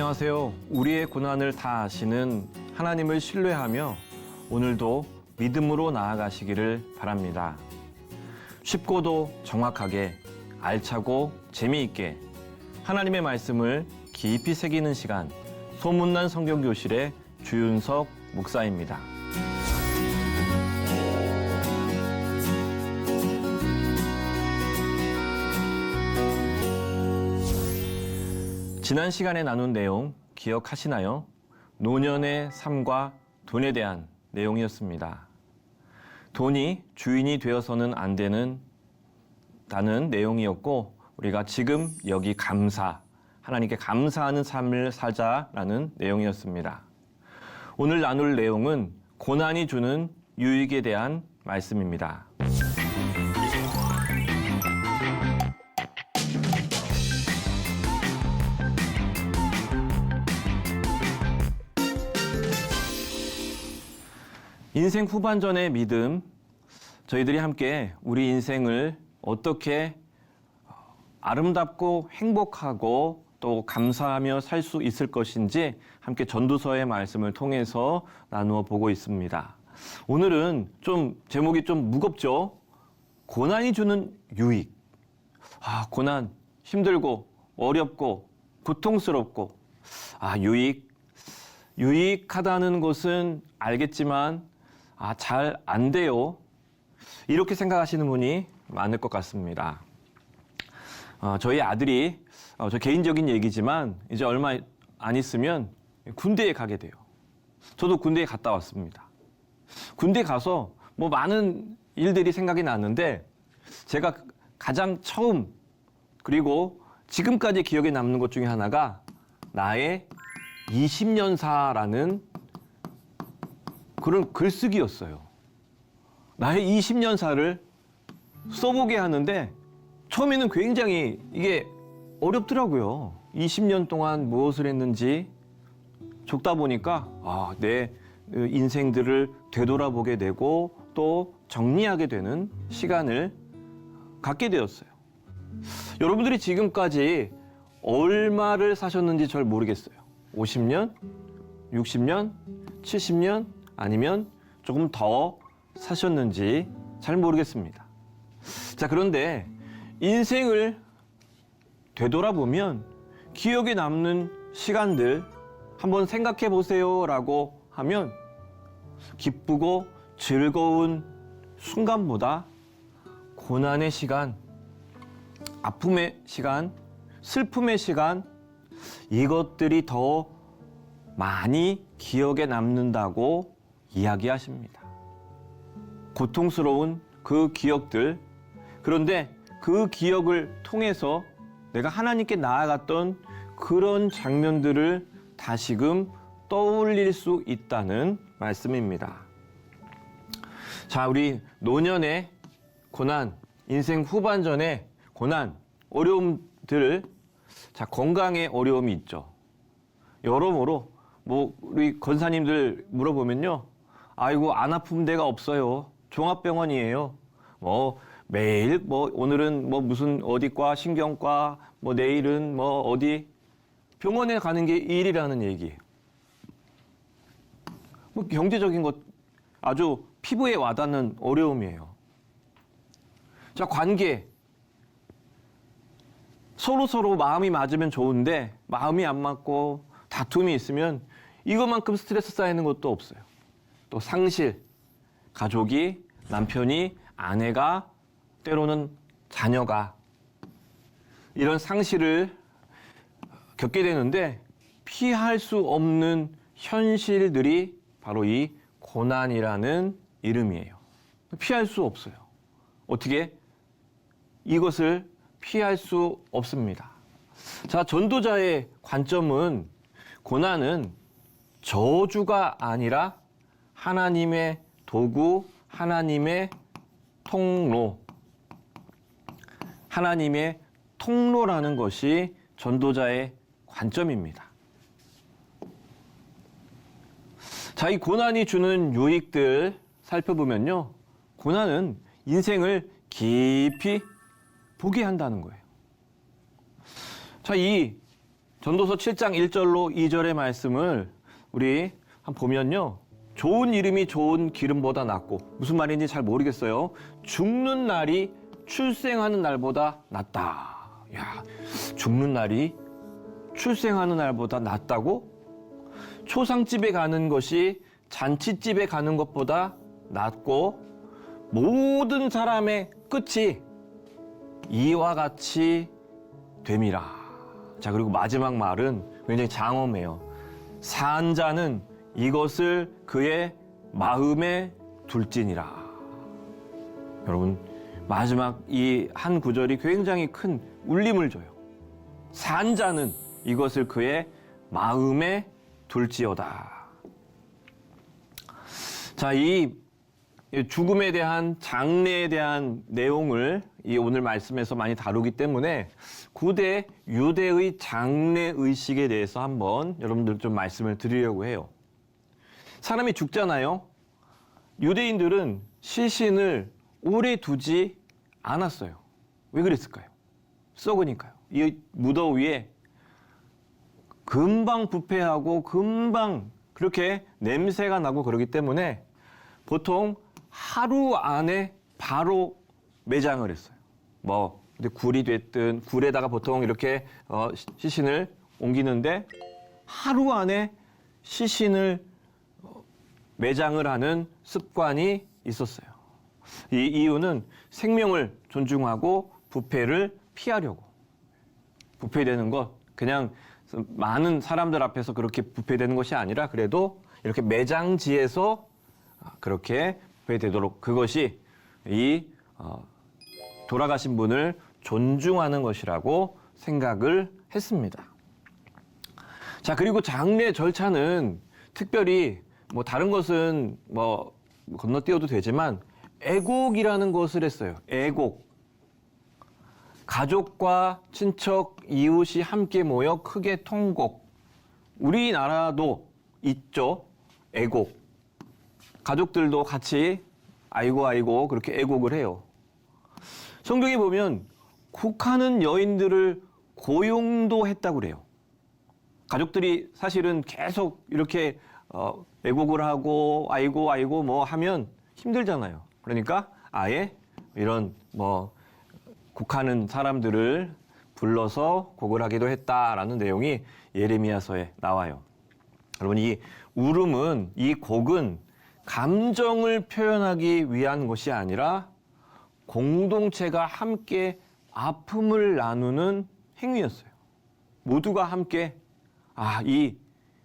안녕하세요. 우리의 고난을 다 아시는 하나님을 신뢰하며 오늘도 믿음으로 나아가시기를 바랍니다. 쉽고도 정확하게, 알차고 재미있게 하나님의 말씀을 깊이 새기는 시간, 소문난 성경교실의 주윤석 목사입니다. 지난 시간에 나눈 내용 기억하시나요? 노년의 삶과 돈에 대한 내용이었습니다. 돈이 주인이 되어서는 안 되는 내용이었고, 우리가 지금 여기 하나님께 감사하는 삶을 살자라는 내용이었습니다. 오늘 나눌 내용은 고난이 주는 유익에 대한 말씀입니다. 인생 후반전의 믿음, 저희들이 함께 우리 인생을 어떻게 아름답고 행복하고 또 감사하며 살 수 있을 것인지 함께 전도서의 말씀을 통해서 나누어 보고 있습니다. 오늘은 제목이 좀 무겁죠? 고난이 주는 유익. 고난, 힘들고 어렵고 고통스럽고 유익하다는 것은 알겠지만 잘 안 돼요. 이렇게 생각하시는 분이 많을 것 같습니다. 저희 아들이, 저 개인적인 얘기지만 이제 얼마 안 있으면 군대에 가게 돼요. 저도 군대에 갔다 왔습니다. 군대 가서 많은 일들이 생각이 나는데, 제가 가장 처음 그리고 지금까지 기억에 남는 것 중에 하나가 나의 20년사라는 그런 글쓰기였어요. 나의 20년사를 써보게 하는데 처음에는 굉장히 이게 어렵더라고요. 20년 동안 무엇을 했는지 적다 보니까 내 인생들을 되돌아보게 되고 또 정리하게 되는 시간을 갖게 되었어요. 여러분들이 지금까지 얼마를 사셨는지 잘 모르겠어요. 50년? 60년? 70년? 아니면 조금 더 사셨는지 잘 모르겠습니다. 자, 그런데 인생을 되돌아보면 기억에 남는 시간들 한번 생각해 보세요 라고 하면 기쁘고 즐거운 순간보다 고난의 시간, 아픔의 시간, 슬픔의 시간, 이것들이 더 많이 기억에 남는다고 이야기하십니다. 고통스러운 그 기억들, 그런데 그 기억을 통해서 내가 하나님께 나아갔던 그런 장면들을 다시금 떠올릴 수 있다는 말씀입니다. 자, 우리 노년의 고난, 인생 후반전의 고난, 어려움들, 건강의 어려움이 있죠. 여러모로 우리 권사님들 물어보면요, 아이고 안 아픈 데가 없어요. 종합병원이에요. 매일 오늘은 무슨 어디과 신경과 내일은 어디 병원에 가는 게 일이라는 얘기예요. 경제적인 것 아주 피부에 와닿는 어려움이에요. 자, 관계 서로 마음이 맞으면 좋은데 마음이 안 맞고 다툼이 있으면 이것만큼 스트레스 쌓이는 것도 없어요. 또 상실, 가족이, 남편이, 아내가, 때로는 자녀가 이런 상실을 겪게 되는데 피할 수 없는 현실들이 바로 이 고난이라는 이름이에요. 피할 수 없어요. 어떻게? 이것을 피할 수 없습니다. 자, 전도자의 관점은 고난은 저주가 아니라 하나님의 도구, 하나님의 통로라는 것이 전도자의 관점입니다. 자, 이 고난이 주는 유익들 살펴보면요, 고난은 인생을 깊이 보게 한다는 거예요. 자, 이 전도서 7장 1절로 2절의 말씀을 우리 한번 보면요. 좋은 이름이 좋은 기름보다 낫고, 무슨 말인지 잘 모르겠어요. 죽는 날이 출생하는 날보다 낫다. 야, 죽는 날이 출생하는 날보다 낫다고? 초상집에 가는 것이 잔치집에 가는 것보다 낫고, 모든 사람의 끝이 이와 같이 됨이라. 자, 그리고 마지막 말은 굉장히 장엄해요. 산 자는 이것을 그의 마음에 둘지니라. 여러분, 마지막 이 한 구절이 굉장히 큰 울림을 줘요. 산 자는 이것을 그의 마음에 둘지어다. 자, 이 죽음에 대한, 장래에 대한 내용을 이 오늘 말씀에서 많이 다루기 때문에 고대 유대의 장래 의식에 대해서 한번 여러분들 좀 말씀을 드리려고 해요. 사람이 죽잖아요. 유대인들은 시신을 오래 두지 않았어요. 왜 그랬을까요? 썩으니까요. 이 무더위에 금방 부패하고 금방 그렇게 냄새가 나고 그러기 때문에 보통 하루 안에 바로 매장을 했어요. 뭐 굴이 됐든, 굴에다가 보통 이렇게 시신을 옮기는데 하루 안에 시신을 매장을 하는 습관이 있었어요. 이 이유는 생명을 존중하고 부패를 피하려고. 부패되는 것, 그냥 많은 사람들 앞에서 그렇게 부패되는 것이 아니라 그래도 이렇게 매장지에서 그렇게 부패되도록, 그것이 이 돌아가신 분을 존중하는 것이라고 생각을 했습니다. 자, 그리고 장례 절차는 특별히 뭐 다른 것은 뭐 건너뛰어도 되지만 애곡이라는 것을 했어요. 애곡. 가족과 친척, 이웃이 함께 모여 크게 통곡. 우리나라도 있죠. 애곡. 가족들도 같이 아이고 아이고 그렇게 애곡을 해요. 성경에 보면 곡하는 여인들을 고용도 했다고 그래요. 가족들이 사실은 계속 이렇게 애곡을 하고 아이고 아이고 뭐 하면 힘들잖아요. 그러니까 아예 이런 뭐 곡하는 사람들을 불러서 곡을 하기도 했다라는 내용이 예레미야서에 나와요. 여러분, 이 울음은, 이 곡은 감정을 표현하기 위한 것이 아니라 공동체가 함께 아픔을 나누는 행위였어요. 모두가 함께 이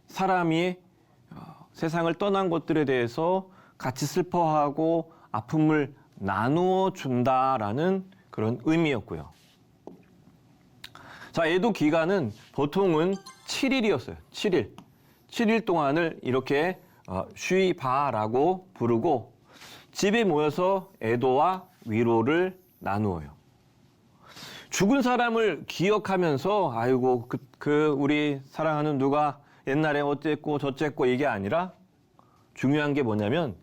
사람이 세상을 떠난 것들에 대해서 같이 슬퍼하고 아픔을 나누어 준다라는 그런 의미였고요. 자, 애도 기간은 보통은 7일이었어요. 7일. 7일 동안을 이렇게 쉬바라고 부르고 집에 모여서 애도와 위로를 나누어요. 죽은 사람을 기억하면서 아이고 우리 사랑하는 누가 옛날에 어쨌고 저쨌고 이게 아니라 중요한 게 뭐냐면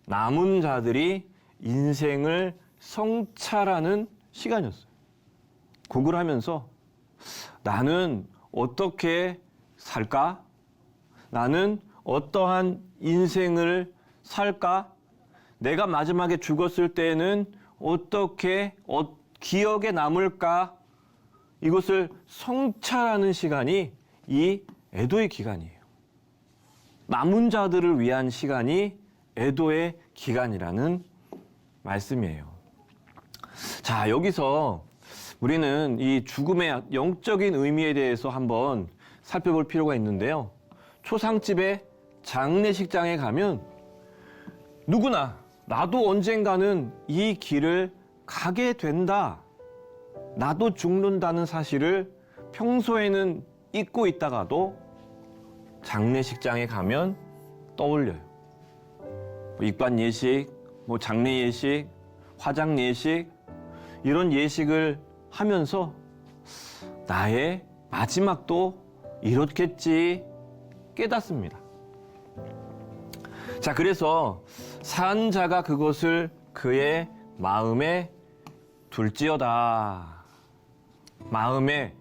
남은 자들이 인생을 성찰하는 시간이었어요. 곡을 하면서 나는 어떻게 살까? 나는 어떠한 인생을 살까? 내가 마지막에 죽었을 때는 어떻게 기억에 남을까? 이것을 성찰하는 시간이 이 애도의 기간이에요. 남은 자들을 위한 시간이 애도의 기간이라는 말씀이에요. 자, 여기서 우리는 이 죽음의 영적인 의미에 대해서 한번 살펴볼 필요가 있는데요. 초상집의 장례식장에 가면 누구나 나도 언젠가는 이 길을 가게 된다. 나도 죽는다는 사실을 평소에는 잊고 있다가도 장례식장에 가면 떠올려요. 입관 예식, 장례 예식, 화장 예식, 이런 예식을 하면서 나의 마지막도 이렇겠지 깨닫습니다. 자, 그래서 산 자가 그것을 그의 마음에 둘지어다. 마음에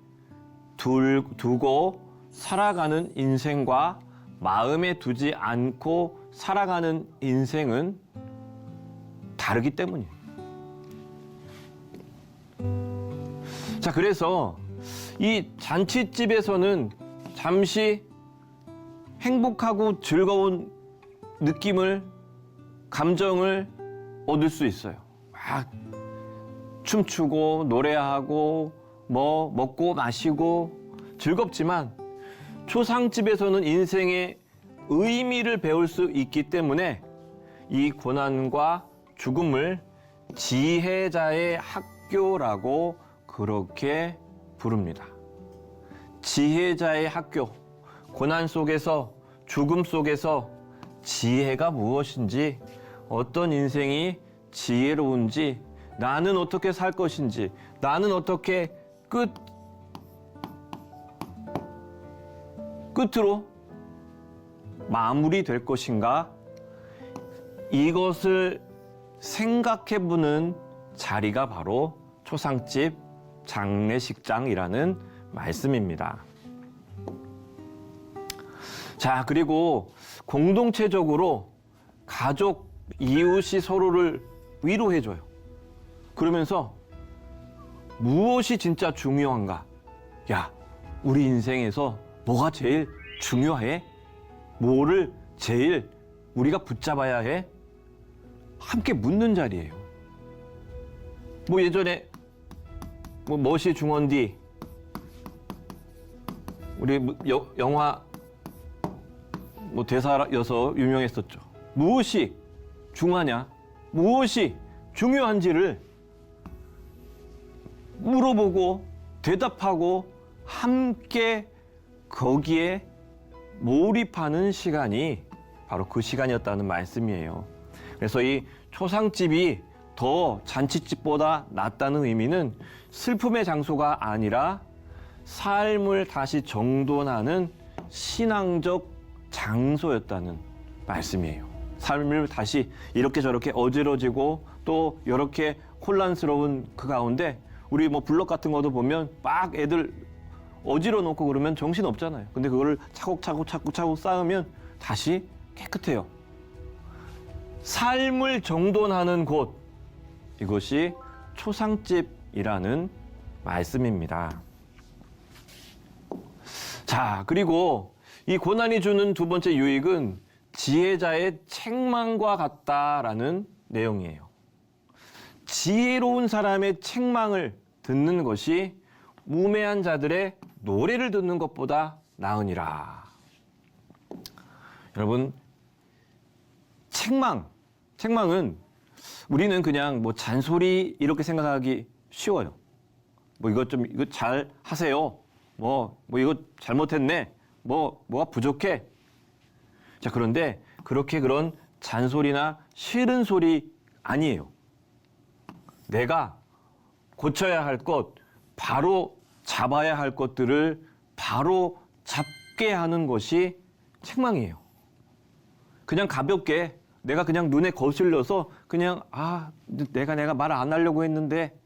두고 살아가는 인생과 마음에 두지 않고 살아가는 인생은 다르기 때문이에요. 자, 그래서 이 잔치집에서는 잠시 행복하고 즐거운 느낌을, 감정을 얻을 수 있어요. 막 춤추고 노래하고 뭐 먹고 마시고 즐겁지만 초상집에서는 인생의 의미를 배울 수 있기 때문에 이 고난과 죽음을 지혜자의 학교라고 그렇게 부릅니다. 지혜자의 학교, 고난 속에서, 죽음 속에서 지혜가 무엇인지, 어떤 인생이 지혜로운지, 나는 어떻게 살 것인지, 나는 어떻게 끝으로 마무리될 것인가, 이것을 생각해보는 자리가 바로 초상집 장례식장이라는 말씀입니다. 자, 그리고 공동체적으로 가족, 이웃이 서로를 위로해줘요. 그러면서 무엇이 진짜 중요한가? 야, 우리 인생에서 뭐가 제일 중요해? 뭐를 제일 우리가 붙잡아야 해? 함께 묻는 자리예요. 뭐 예전에 뭐 멋이 중헌디 우리 영화 뭐 대사여서 유명했었죠. 무엇이 중하냐, 무엇이 중요한지를 물어보고 대답하고 함께 거기에 몰입하는 시간이 바로 그 시간이었다는 말씀이에요. 그래서 이 초상집이 더 잔치집보다 낫다는 의미는 슬픔의 장소가 아니라 삶을 다시 정돈하는 신앙적 장소였다는 말씀이에요. 삶을 다시 이렇게 저렇게 어지러지고 또 이렇게 혼란스러운 그 가운데 우리 뭐 블럭 같은 것도 보면 막 애들 어지러 놓고 그러면 정신 없잖아요. 근데 그거를 차곡차곡 쌓으면 다시 깨끗해요. 삶을 정돈하는 곳, 이것이 초상집이라는 말씀입니다. 자, 그리고 이 고난이 주는 두 번째 유익은 지혜자의 책망과 같다라는 내용이에요. 지혜로운 사람의 책망을 듣는 것이 우매한 자들의 노래를 듣는 것보다 나으니라. 여러분, 책망은 우리는 그냥 뭐 잔소리 이렇게 생각하기 쉬워요. 뭐 이거 잘 하세요. 뭐 이거 잘못했네. 뭐가 부족해. 자, 그런데 그렇게 그런 잔소리나 싫은 소리 아니에요. 내가 고쳐야 할 것, 바로 잡아야 할 것들을 바로 잡게 하는 것이 책망이에요. 그냥 가볍게 내가 그냥 눈에 거슬려서 그냥 내가 말 안 하려고 했는데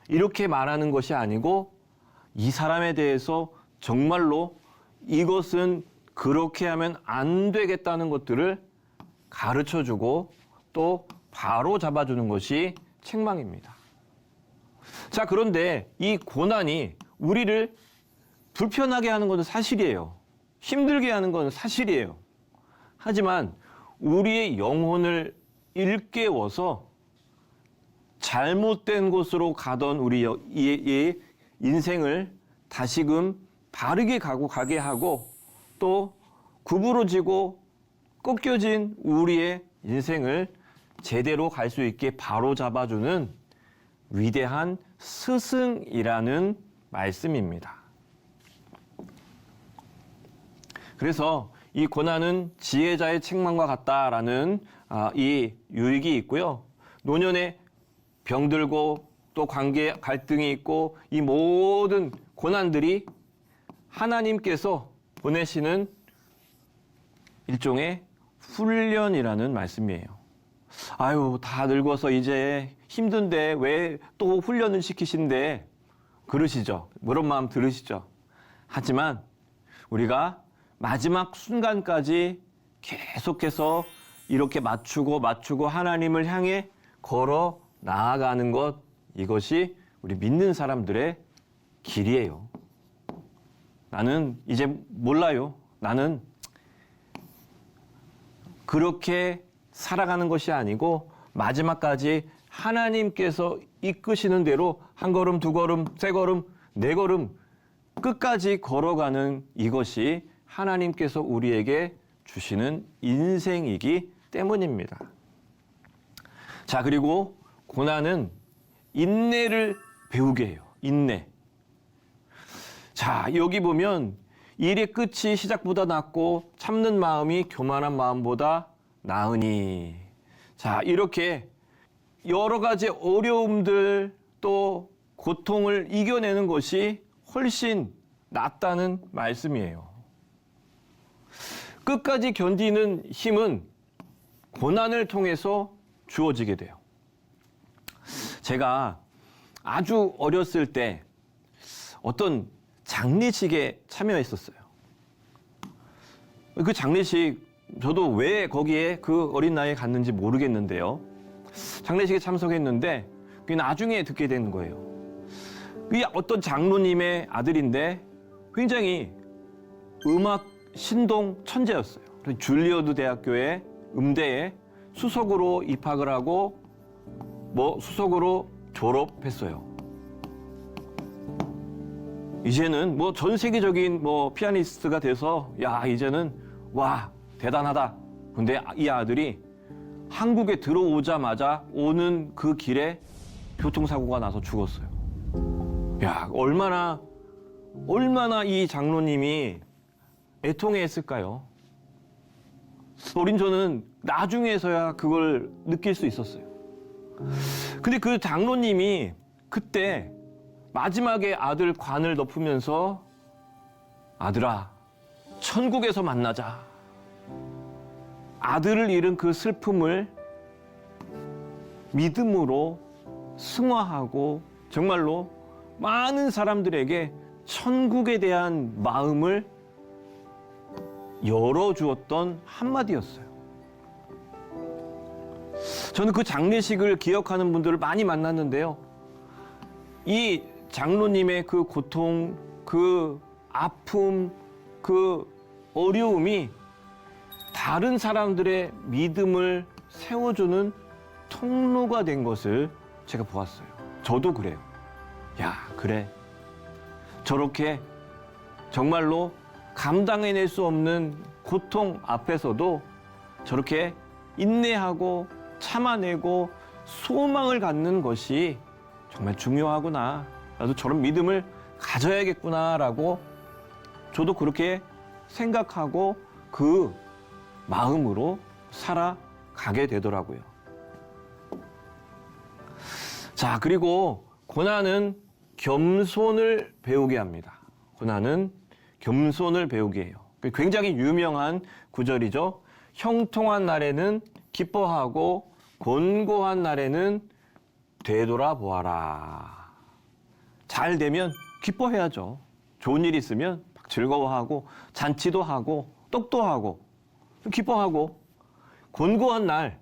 이렇게 말하는 것이 아니고 이 사람에 대해서 정말로 이것은 그렇게 하면 안 되겠다는 것들을 가르쳐주고 또 바로 잡아주는 것이 책망입니다. 자, 그런데 이 고난이 우리를 불편하게 하는 것은 사실이에요. 힘들게 하는 것은 사실이에요. 하지만 우리의 영혼을 일깨워서 잘못된 곳으로 가던 우리의 인생을 다시금 바르게 가게 하고 또 구부러지고 꺾여진 우리의 인생을 제대로 갈 수 있게 바로 잡아주는 위대한 스승이라는 말씀입니다. 그래서 이 고난은 지혜자의 책망과 같다라는 이 유익이 있고요. 노년에 병들고 또 관계 갈등이 있고 이 모든 고난들이 하나님께서 보내시는 일종의 훈련이라는 말씀이에요. 아유, 다 늙어서 이제 힘든데 왜 또 훈련을 시키신데 그러시죠. 그런 마음 들으시죠. 하지만 우리가 마지막 순간까지 계속해서 이렇게 맞추고 하나님을 향해 걸어 나아가는 것, 이것이 우리 믿는 사람들의 길이에요. 나는 이제 몰라요. 나는 그렇게 살아가는 것이 아니고 마지막까지 하나님께서 이끄시는 대로 한 걸음, 두 걸음, 세 걸음, 네 걸음 끝까지 걸어가는 이것이 하나님께서 우리에게 주시는 인생이기 때문입니다. 자, 그리고 고난은 인내를 배우게 해요. 인내. 자, 여기 보면 일의 끝이 시작보다 낫고 참는 마음이 교만한 마음보다 나으니. 자, 이렇게 여러 가지 어려움들 또 고통을 이겨내는 것이 훨씬 낫다는 말씀이에요. 끝까지 견디는 힘은 고난을 통해서 주어지게 돼요. 제가 아주 어렸을 때 어떤 장례식에 참여했었어요. 그 장례식, 저도 왜 거기에 그 어린 나이에 갔는지 모르겠는데요. 장례식에 참석했는데 나중에 듣게 된 거예요. 이 어떤 장로님의 아들인데 굉장히 음악 신동 천재였어요. 줄리어드 대학교의 음대에 수석으로 입학을 하고 수석으로 졸업했어요. 이제는 전 세계적인 피아니스트가 돼서 이제는 와, 대단하다. 근데 이 아들이 한국에 들어오자마자 오는 그 길에 교통사고가 나서 죽었어요. 얼마나 이 장로님이 애통해했을까요? 어린 저는 나중에서야 그걸 느낄 수 있었어요. 근데 그 장로님이 그때 마지막에 아들 관을 덮으면서 아들아, 천국에서 만나자. 아들을 잃은 그 슬픔을 믿음으로 승화하고 정말로 많은 사람들에게 천국에 대한 마음을 열어주었던 한마디였어요. 저는 그 장례식을 기억하는 분들을 많이 만났는데요. 이 장로님의 그 고통, 그 아픔, 그 어려움이 다른 사람들의 믿음을 세워주는 통로가 된 것을 제가 보았어요. 저도 그래요. 그래. 저렇게 정말로 감당해낼 수 없는 고통 앞에서도 저렇게 인내하고 참아내고 소망을 갖는 것이 정말 중요하구나. 나도 저런 믿음을 가져야겠구나라고 저도 그렇게 생각하고 그 마음으로 살아가게 되더라고요. 자, 그리고 고난은 겸손을 배우게 합니다. 고난은 겸손을 배우게 해요. 굉장히 유명한 구절이죠. 형통한 날에는 기뻐하고 곤고한 날에는 되돌아보아라. 잘 되면 기뻐해야죠. 좋은 일 있으면 막 즐거워하고 잔치도 하고 떡도 하고 기뻐하고, 곤고한 날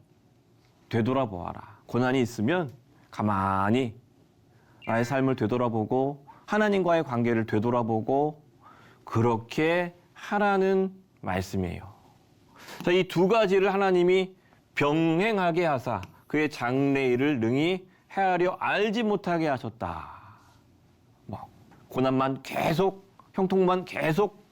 되돌아보아라. 고난이 있으면 가만히 나의 삶을 되돌아보고 하나님과의 관계를 되돌아보고 그렇게 하라는 말씀이에요. 자, 이 두 가지를 하나님이 병행하게 하사 그의 장래일을 능히 헤아려 알지 못하게 하셨다. 고난만 계속, 형통만 계속.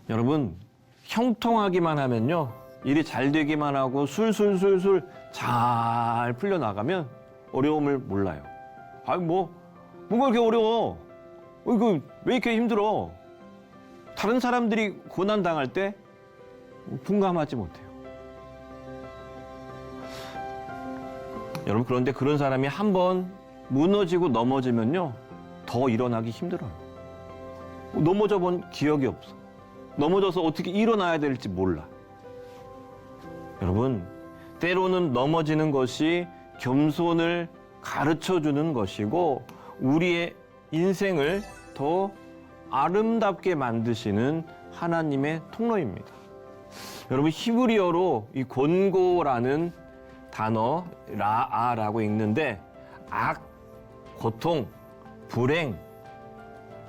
여러분, 형통하기만 하면요, 일이 잘 되기만 하고 술술술술 잘 풀려나가면 어려움을 몰라요. 뭐가 이렇게 어려워? 이거 왜 이렇게 힘들어? 다른 사람들이 고난 당할 때 분감하지 못해요. 여러분, 그런데 그런 사람이 한번 무너지고 넘어지면요, 더 일어나기 힘들어요. 넘어져 본 기억이 없어. 넘어져서 어떻게 일어나야 될지 몰라. 여러분, 때로는 넘어지는 것이 겸손을 가르쳐주는 것이고 우리의 인생을 더 아름답게 만드시는 하나님의 통로입니다. 여러분, 히브리어로 이 곤고라는 단어 라아라고 읽는데 악, 고통, 불행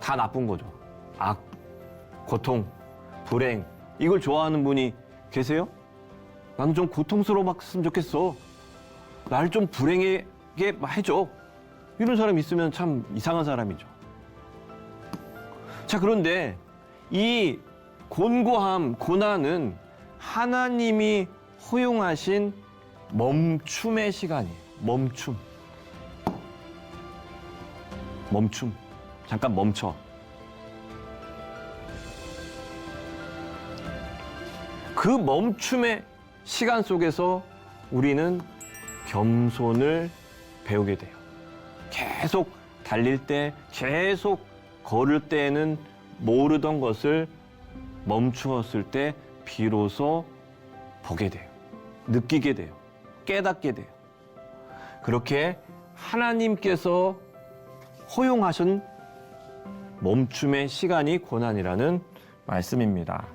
다 나쁜 거죠. 악, 고통, 불행. 이걸 좋아하는 분이 계세요? 나는 좀 고통스러웠으면 좋겠어. 나를 좀 불행하게 해줘. 이런 사람이 있으면 참 이상한 사람이죠. 자, 그런데 이 곤고함, 고난은 하나님이 허용하신 멈춤의 시간이에요. 멈춤. 잠깐 멈춰. 그 멈춤의 시간 속에서 우리는 겸손을 배우게 돼요. 계속 달릴 때, 계속 걸을 때에는 모르던 것을 멈추었을 때 비로소 보게 돼요. 느끼게 돼요. 깨닫게 돼요. 그렇게 하나님께서 허용하신 멈춤의 시간이 고난이라는 말씀입니다.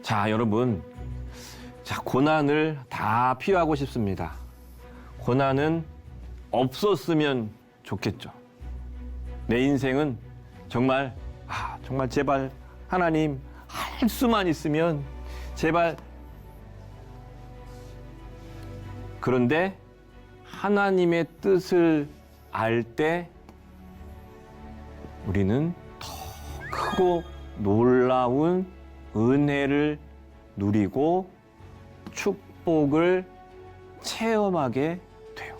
자, 여러분. 자, 고난을 다 피하고 싶습니다. 고난은 없었으면 좋겠죠. 내 인생은 정말 제발 하나님 할 수만 있으면 제발. 그런데 하나님의 뜻을 알 때 우리는 더 크고 놀라운 은혜를 누리고 축복을 체험하게 돼요.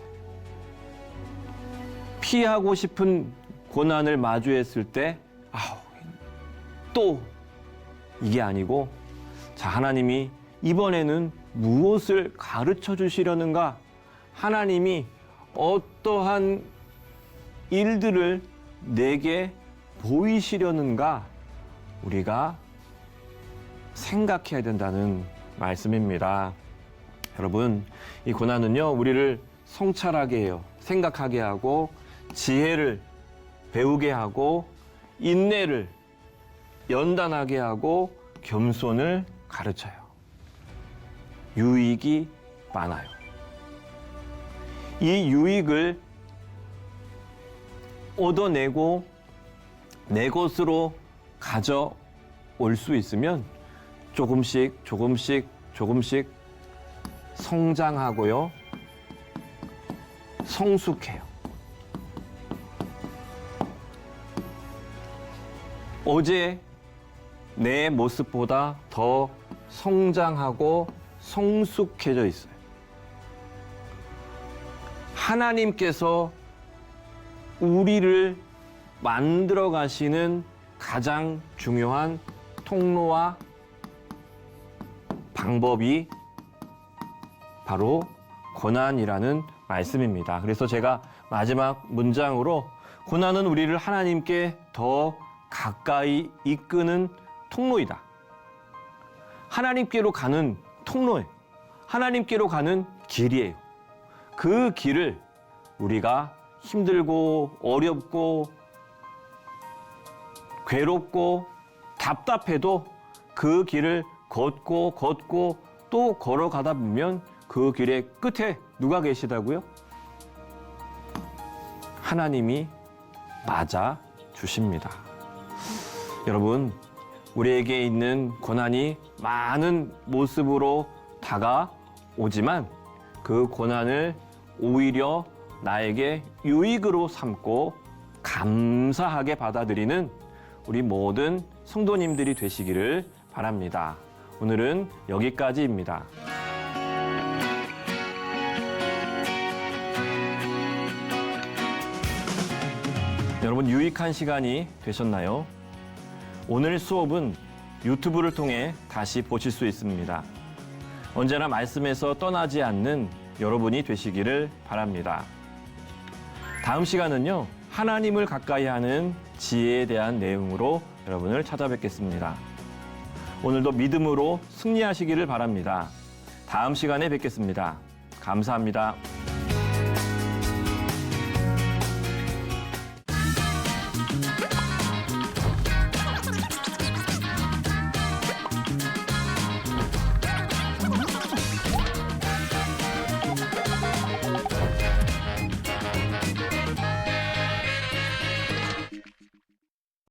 피하고 싶은 고난을 마주했을 때 또 이게 아니고, 자, 하나님이 이번에는 무엇을 가르쳐 주시려는가? 하나님이 어떠한 일들을 내게 보이시려는가? 우리가 생각해야 된다는 말씀입니다. 여러분, 이 고난은요, 우리를 성찰하게 해요. 생각하게 하고, 지혜를 배우게 하고, 인내를 연단하게 하고, 겸손을 가르쳐요. 유익이 많아요. 이 유익을 얻어내고 내 것으로 가져올 수 있으면 조금씩 성장하고요, 성숙해요. 어제 내 모습보다 더 성장하고 성숙해져 있어요. 하나님께서 우리를 만들어 가시는 가장 중요한 통로와 방법이 바로 고난이라는 말씀입니다. 그래서 제가 마지막 문장으로 고난은 우리를 하나님께 더 가까이 이끄는 통로이다. 하나님께로 가는 통로예요. 하나님께로 가는 길이에요. 그 길을 우리가 힘들고 어렵고 괴롭고 답답해도 그 길을 걷고 또 걸어가다 보면 그 길의 끝에 누가 계시다고요? 하나님이 맞아 주십니다. 여러분, 우리에게 있는 고난이 많은 모습으로 다가오지만 그 고난을 오히려 나에게 유익으로 삼고 감사하게 받아들이는 우리 모든 성도님들이 되시기를 바랍니다. 오늘은 여기까지입니다. 여러분, 유익한 시간이 되셨나요? 오늘 수업은 유튜브를 통해 다시 보실 수 있습니다. 언제나 말씀에서 떠나지 않는 여러분이 되시기를 바랍니다. 다음 시간은요, 하나님을 가까이 하는 지혜에 대한 내용으로 여러분을 찾아뵙겠습니다. 오늘도 믿음으로 승리하시기를 바랍니다. 다음 시간에 뵙겠습니다. 감사합니다.